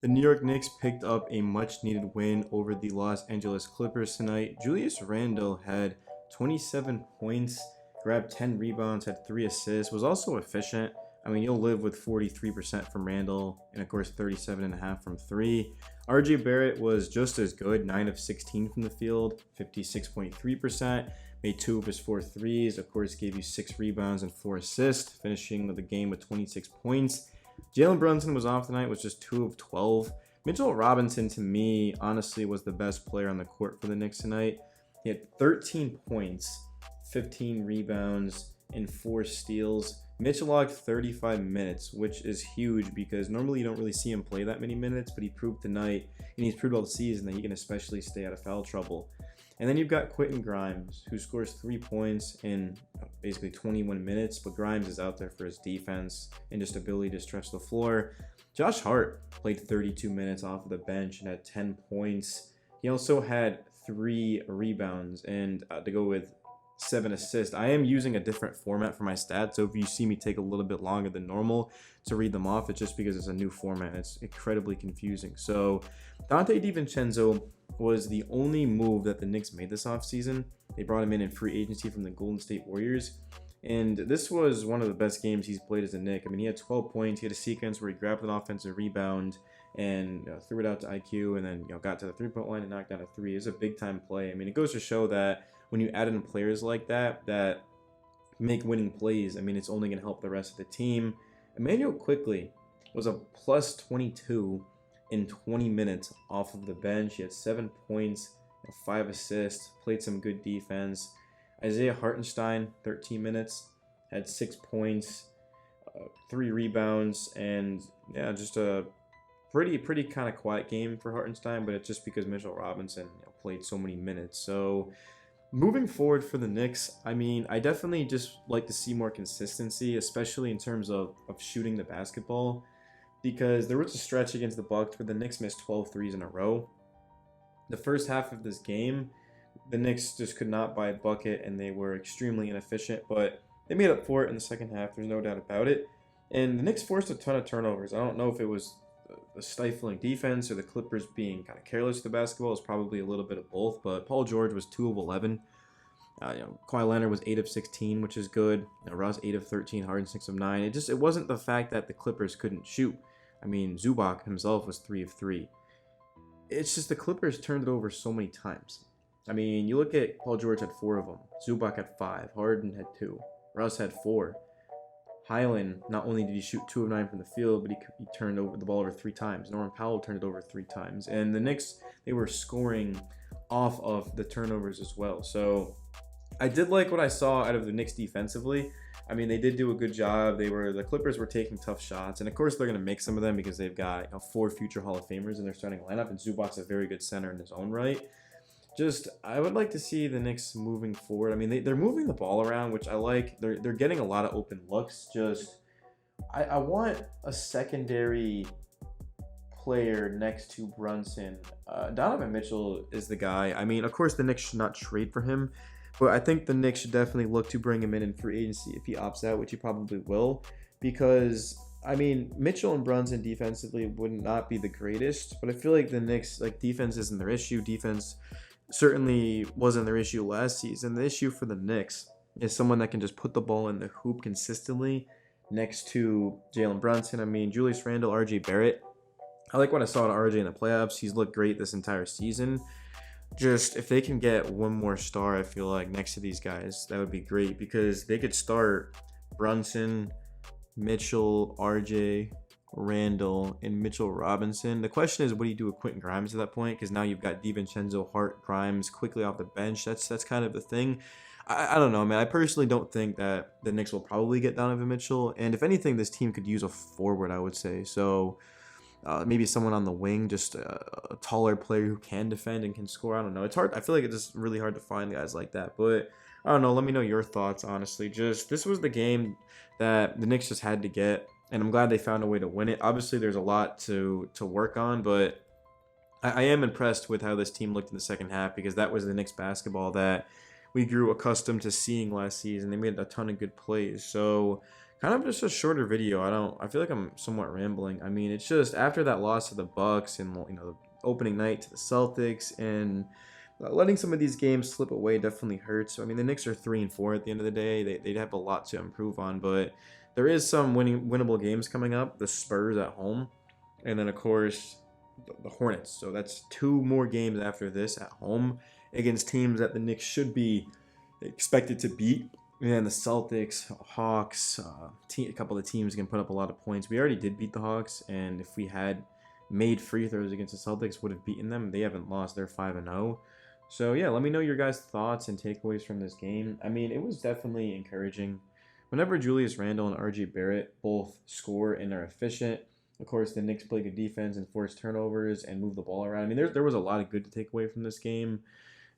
The New York Knicks picked up a much-needed win over the Los Angeles Clippers tonight. Julius Randle had 27 points, grabbed 10 rebounds, had 3 assists, was also efficient. I mean, you'll live with 43% from Randle and, of course, 37.5 from 3. RJ Barrett was just as good, 9 of 16 from the field, 56.3%. Made 2 of his 4 threes, of course, gave you 6 rebounds and 4 assists, finishing the game with 26 points. Jalen Brunson was off tonight, was just 2 of 12. Mitchell Robinson, to me, honestly, was the best player on the court for the Knicks tonight. He had 13 points, 15 rebounds, and 4 steals. Mitchell logged 35 minutes, which is huge because normally you don't really see him play that many minutes, but he proved tonight, and he's proved all the season, that he can especially stay out of foul trouble. And then you've got Quentin Grimes, who scores 3 points in basically 21 minutes, but Grimes is out there for his defense and just ability to stretch the floor. Josh Hart played 32 minutes off of the bench and had 10 points. He also had 3 rebounds and to go with 7 assists. I am using a different format for my stats, so if you see me take a little bit longer than normal to read them off, it's just because it's a new format. It's incredibly confusing. So Dante DiVincenzo was the only move that the Knicks made this offseason. They brought him in free agency from the Golden State Warriors. And this was one of the best games he's played as a Knick. I mean, he had 12 points. He had a sequence where he grabbed an offensive rebound and threw it out to IQ and then got to the three-point line and knocked down a 3. It was a big-time play. I mean, it goes to show that when you add in players like that make winning plays, I mean, it's only going to help the rest of the team. Emmanuel Quickley was a plus 22 in 20 minutes off of the bench. He had 7 points, 5 assists, played some good defense. Isaiah Hartenstein, 13 minutes, had 6 points, 3 rebounds, and yeah, just a pretty kind of quiet game for Hartenstein, but it's just because Mitchell Robinson played so many minutes. So moving forward for the Knicks, I mean, I definitely just like to see more consistency, especially in terms of shooting the basketball, because there was a stretch against the Bucks where the Knicks missed 12 threes in a row. The first half of this game, the Knicks just could not buy a bucket, and they were extremely inefficient, but they made up for it in the second half. There's no doubt about it. And the Knicks forced a ton of turnovers. I don't know if it was the stifling defense or the Clippers being kind of careless with the basketball. It's probably a little bit of both, but Paul George was 2 of 11. Kawhi Leonard was 8 of 16, which is good. Russ 8 of 13, Harden 6 of 9. It wasn't the fact that the Clippers couldn't shoot. I mean, Zubac himself was 3 of 3. It's just the Clippers turned it over so many times. I mean, you look at Paul George had 4 of them. Zubac had 5. Harden had 2. Russ had 4. Highland, not only did he shoot 2 of 9 from the field, but he turned over the ball over 3 times. Norman Powell turned it over 3 times. And the Knicks, they were scoring off of the turnovers as well. So I did like what I saw out of the Knicks defensively. I mean, they did do a good job. The Clippers were taking tough shots, and of course they're going to make some of them because they've got 4 future Hall of Famers in their starting lineup, and Zubac's a very good center in his own right. I would like to see the Knicks moving forward. I mean, they're moving the ball around, which I like. They're getting a lot of open looks. I want a secondary player next to Brunson. Donovan Mitchell is the guy. I mean, of course, the Knicks should not trade for him, but I think the Knicks should definitely look to bring him in free agency if he opts out, which he probably will, because I mean, Mitchell and Brunson defensively would not be the greatest, but I feel like the Knicks, defense isn't their issue. Defense certainly wasn't their issue last season. The issue for the Knicks is someone that can just put the ball in the hoop consistently next to Jalen Brunson. I mean, Julius Randle, RJ Barrett. I like what I saw at RJ in the playoffs. He's looked great this entire season. Just if they can get one more star, I feel like next to these guys, that would be great because they could start Brunson, Mitchell, RJ, Randall, and Mitchell Robinson. The question is, what do you do with Quentin Grimes at that point? Because now you've got DiVincenzo, Hart, Grimes quickly off the bench. That's kind of the thing. I don't know, man. I personally don't think that the Knicks will probably get Donovan Mitchell. And if anything, this team could use a forward, I would say. So maybe someone on the wing, just a taller player who can defend and can score. I don't know. It's hard. I feel like it's just really hard to find guys like that. But I don't know. Let me know your thoughts, honestly. This was the game that the Knicks just had to get. And I'm glad they found a way to win it. Obviously, there's a lot to work on, but I am impressed with how this team looked in the second half because that was the Knicks basketball that we grew accustomed to seeing last season. They made a ton of good plays. So Kind of just a shorter video. I feel like I'm somewhat rambling. I mean, it's just after that loss to the Bucks and the opening night to the Celtics and letting some of these games slip away definitely hurts. So, I mean, the Knicks are 3-4 at the end of the day. They'd have a lot to improve on, but there is some winnable games coming up. The Spurs at home, and then of course the Hornets. So that's two more games after this at home against teams that the Knicks should be expected to beat. And the Celtics, Hawks, a couple of teams can put up a lot of points. We already did beat the Hawks, and if we had made free throws against the Celtics, would have beaten them. They haven't lost. They're 5-0. So yeah, let me know your guys' thoughts and takeaways from this game. I mean, it was definitely encouraging. Whenever Julius Randle and RJ Barrett both score and are efficient, of course, the Knicks play good defense and force turnovers and move the ball around. I mean, there was a lot of good to take away from this game.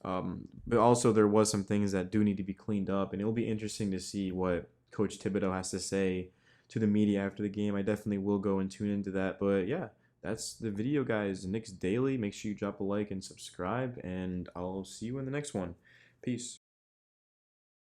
But also there was some things that do need to be cleaned up, and it'll be interesting to see what Coach Thibodeau has to say to the media after the game. I definitely will go and tune into that. But yeah, that's the video, guys. Knicks Daily. Make sure you drop a like and subscribe, and I'll see you in the next one. Peace.